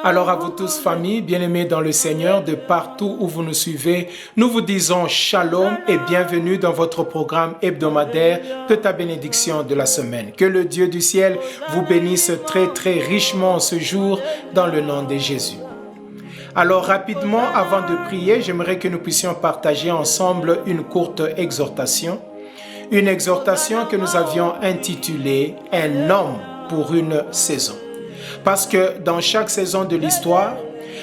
Alors à vous tous, famille, bien-aimés dans le Seigneur, de partout où vous nous suivez, nous vous disons shalom et bienvenue dans votre programme hebdomadaire de ta bénédiction de la semaine. Que le Dieu du ciel vous bénisse très très richement ce jour dans le nom de Jésus. Alors rapidement, avant de prier, j'aimerais que nous puissions partager ensemble une courte exhortation. Une exhortation que nous avions intitulée « Un homme pour une saison ». Parce que dans chaque saison de l'histoire,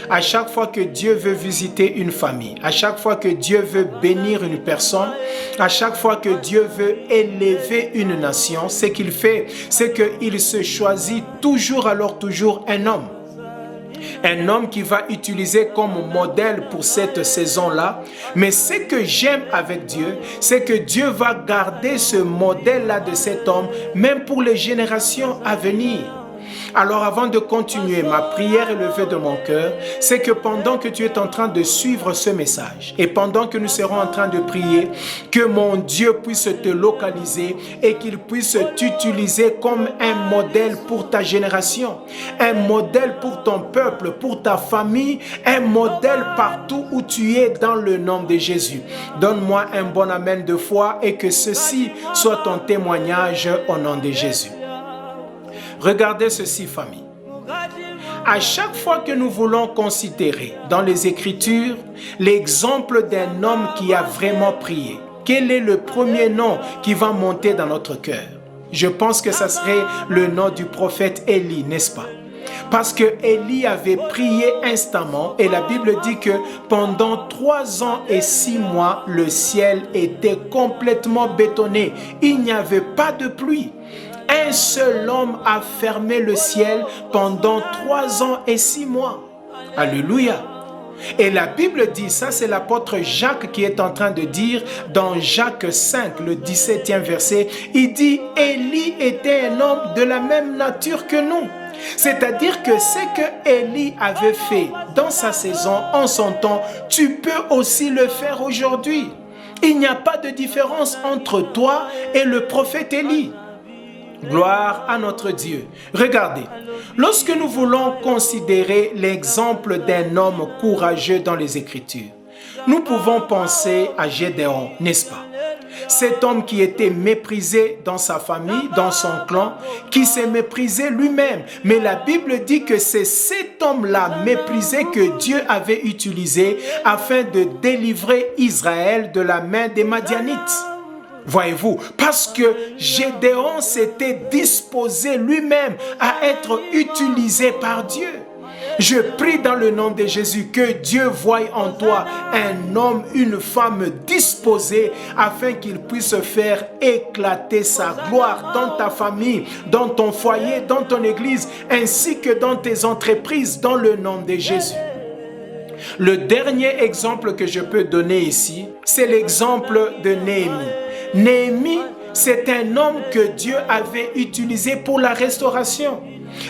à chaque fois que Dieu veut visiter une famille, à chaque fois que Dieu veut bénir une personne, à chaque fois que Dieu veut élever une nation, ce qu'il fait, c'est qu'il se choisit toujours un homme. Un homme qui va utiliser comme modèle pour cette saison-là. Mais ce que j'aime avec Dieu, c'est que Dieu va garder ce modèle-là de cet homme, même pour les générations à venir. Alors avant de continuer, ma prière élevée de mon cœur, c'est que pendant que tu es en train de suivre ce message et pendant que nous serons en train de prier, que mon Dieu puisse te localiser et qu'il puisse t'utiliser comme un modèle pour ta génération, un modèle pour ton peuple, pour ta famille, un modèle partout où tu es dans le nom de Jésus. Donne-moi un bon amen de foi et que ceci soit ton témoignage au nom de Jésus. Regardez ceci, famille. À chaque fois que nous voulons considérer dans les Écritures l'exemple d'un homme qui a vraiment prié, quel est le premier nom qui va monter dans notre cœur? Je pense que ça serait le nom du prophète Élie, n'est-ce pas? Parce que Élie avait prié instamment et la Bible dit que pendant 3 ans et 6 mois, le ciel était complètement bétonné. Il n'y avait pas de pluie. Un seul homme a fermé le ciel pendant 3 ans et 6 mois. Alléluia. Et la Bible dit, ça c'est l'apôtre Jacques qui est en train de dire dans Jacques 5, le 17e verset, il dit, Élie était un homme de la même nature que nous. C'est-à-dire que ce que Élie avait fait dans sa saison, en son temps, tu peux aussi le faire aujourd'hui. Il n'y a pas de différence entre toi et le prophète Élie. Gloire à notre Dieu. Regardez, lorsque nous voulons considérer l'exemple d'un homme courageux dans les Écritures, nous pouvons penser à Gédéon, n'est-ce pas? Cet homme qui était méprisé dans sa famille, dans son clan, qui s'est méprisé lui-même. Mais la Bible dit que c'est cet homme-là méprisé que Dieu avait utilisé afin de délivrer Israël de la main des Madianites. Voyez-vous, parce que Gédéon s'était disposé lui-même à être utilisé par Dieu. Je prie dans le nom de Jésus que Dieu voie en toi un homme, une femme disposée afin qu'il puisse faire éclater sa gloire dans ta famille, dans ton foyer, dans ton église, ainsi que dans tes entreprises, dans le nom de Jésus. Le dernier exemple que je peux donner ici, c'est l'exemple de Néhémie. Néhémie, c'est un homme que Dieu avait utilisé pour la restauration.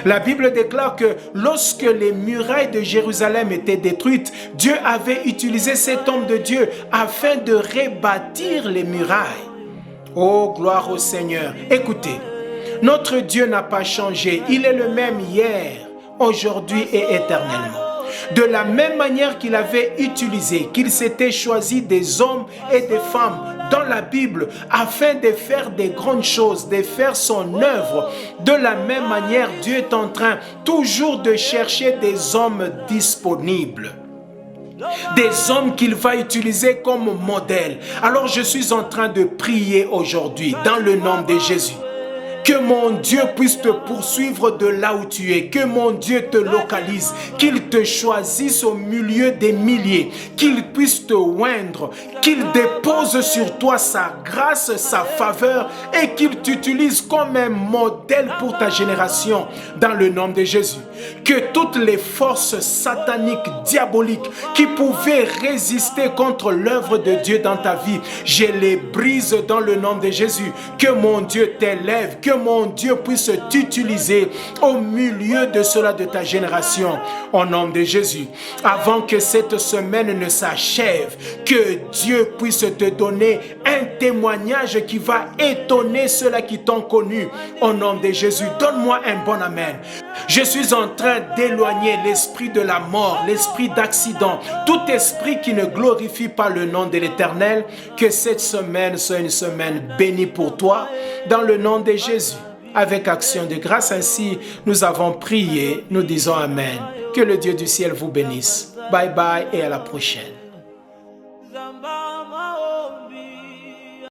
La Bible déclare que lorsque les murailles de Jérusalem étaient détruites, Dieu avait utilisé cet homme de Dieu afin de rebâtir les murailles. Oh, gloire au Seigneur. Écoutez, notre Dieu n'a pas changé. Il est le même hier, aujourd'hui et éternellement. De la même manière qu'il avait utilisé, qu'il s'était choisi des hommes et des femmes dans la Bible afin de faire des grandes choses, de faire son œuvre. De la même manière, Dieu est en train toujours de chercher des hommes disponibles. Des hommes qu'il va utiliser comme modèle. Alors je suis en train de prier aujourd'hui dans le nom de Jésus. Que mon Dieu puisse te poursuivre de là où tu es. Que mon Dieu te localise. Qu'il te choisisse au milieu des milliers. Qu'il puisse te oindre. Qu'il dépose sur toi sa grâce, sa faveur. Et qu'il t'utilise comme un modèle pour ta génération. Dans le nom de Jésus. Que toutes les forces sataniques, diaboliques, qui pouvaient résister contre l'œuvre de Dieu dans ta vie, je les brise dans le nom de Jésus. Que mon Dieu t'élève. Que mon Dieu puisse t'utiliser au milieu de cela de ta génération, au nom de Jésus. Avant que cette semaine ne s'achève, que Dieu puisse te donner un témoignage qui va étonner ceux-là qui t'ont connu, au nom de Jésus. Donne-moi un bon amen. Je suis en en train d'éloigner l'esprit de la mort, l'esprit d'accident, tout esprit qui ne glorifie pas le nom de l'Éternel, que cette semaine soit une semaine bénie pour toi, dans le nom de Jésus. Avec action de grâce, ainsi nous avons prié, nous disons Amen. Que le Dieu du ciel vous bénisse. Bye bye et à la prochaine.